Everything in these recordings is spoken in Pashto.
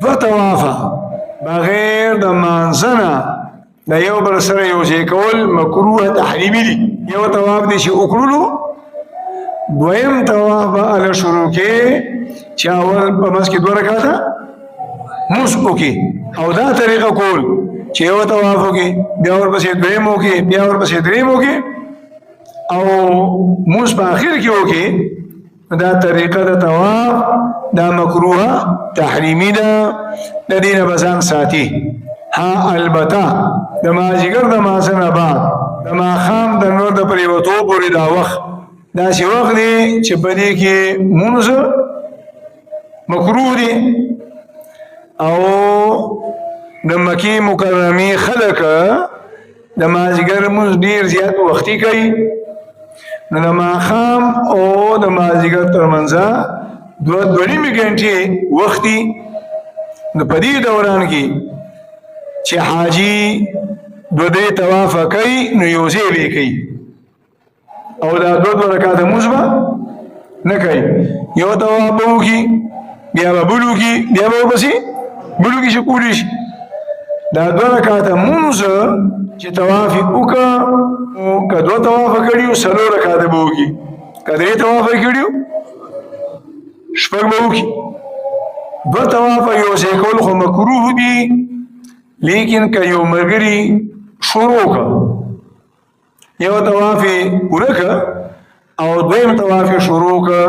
دو طوافه بغیر د مانځنه د یو بل سره یو ځای کول مکروه تحریمي دي. یو طواف دی چې وکړلو، دویم طواف به هله شروع کې چې اول په منځ کې 2 رکعاته مونځ وکړي او دا طریقه کول چې یو طواف وکړي بیا ورپسې دویم وکړي بیا ورپسې دریم وکړي او مونځ په آخر کې وکړي، دا طریقه د طواف دا مکروه تحریمي ده، د دې نه به ځان ساتي. ها البته د مازدیګر د مانځه نه بعد د ماښام د نور د پرېوتو پورې دا وخت داسې وخت دی چې په دې کې مونځ مکروه دی او د مکې مکرمې خلک د مازدیګر مونځ ډېر زیات وختي کوي، نو د ماښام او د مازدیګر ترمنځه 2.5 غنټې وخت دی. نو په دې دوران کې چې حاجی 2 طواف کوي نو یو ځای به کوي او دا 2 رکعاته مونځ به نه کوي، یو طواف به وکړي بیا به بل وکړي بیا به ورپسې بل وکړي چې کولی شي. دا 2 رکعاته مونځ چې طواف یې وکړه نو که 2 طوافه کړي وو 4 رکعاته به وکړي، که 3 طوافه یې کړي وو 6 به وکړي. 2 طوافه یو ځای کول خو مکروه دي، لیکن که یو ملګري شروع کړه یو طواف یې پوره کړه او دویم طواف یې شروع کړه،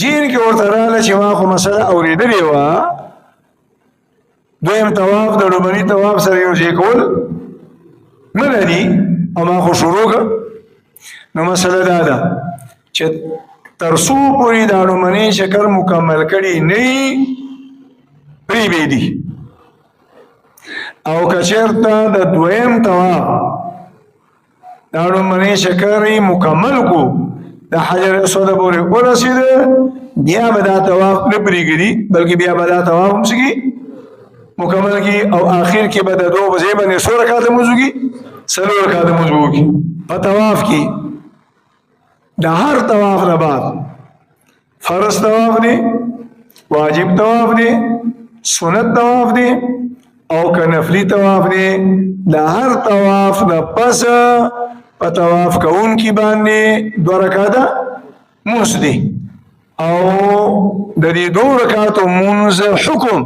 ذهن کې ورته راغله چې ما خو مسله اورېدلې وه دویم طواف د لومړي طواف سره یو ځای کول نه لري او ما خو شروع کړه، نو مسله دا ده چې تر څو پورې دا لومړنی شکل مکمل کړي نه وي پرېږدي او که چېرته د دویم طواف دا لومړنی شکل یې مکمل کو د حجر اسود پورې ورسېده بیا به دا طواف نه پرېږدي بلکې بیا به دا طواف هم څه کړي مکمل کی او آخر کې به د 2 بجې باندې 100 رکعاته مونځ وکړي 4 رکعاته مونځ وکړي. په طواف کې د هر طواف نه بعد فرض طواف دی، واجب طواف دی، سنت طواف دی او که نفلی طواف دی، د هر طواف نه پس په طواف کوونکي باندې 2 رکعاته مونځ دی او د دې 2 رکعاتو مونځ حکم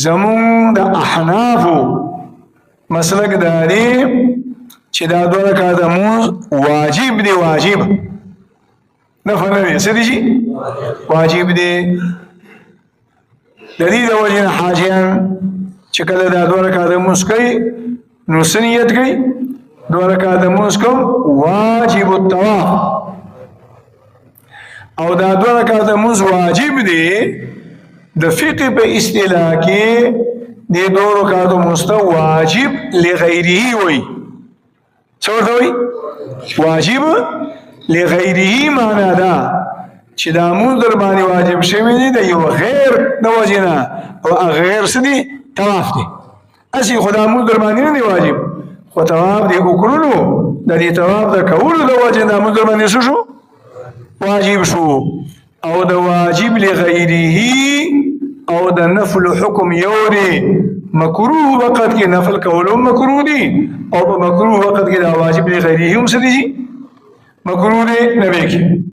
زمون د احنافو مسلک دا دی چې دا 2 رکعاته مونځ واجب دی، واجب نفل نه دی، څه دی چې واجب دی. د دې د وجې نه حاجیان چې کله دا 2 رکعاته مونځ کوي نو څه نیت کوي 2 رکعاته مونځ کوم واجب الطواف او دا 2 رکعاته مونځ واجب دی. د فقه په اصطلاح کې د 2 رکعاتو مونځ واجب لغیره وي. څه ورته وي؟ واجب لغیره معنا دا چې دا مونځ در باندې واجب شوی دی د یو غیر د وجې نه او غیر څه دی طواف دی، هسې خو دا مونځ در باندې نه دی واجب خو طواف دی وکړلو د دې طواف د کولو د وجې نه مونځ در باندې څه شو واجب شو او د واجب لغیره او د نفل حکم یو دی. مکروه وقت کې نفل کولو مکروه دی او په مکروه وقت کې د واجب لغیره هم څه دی مکروه دی نه وکړي.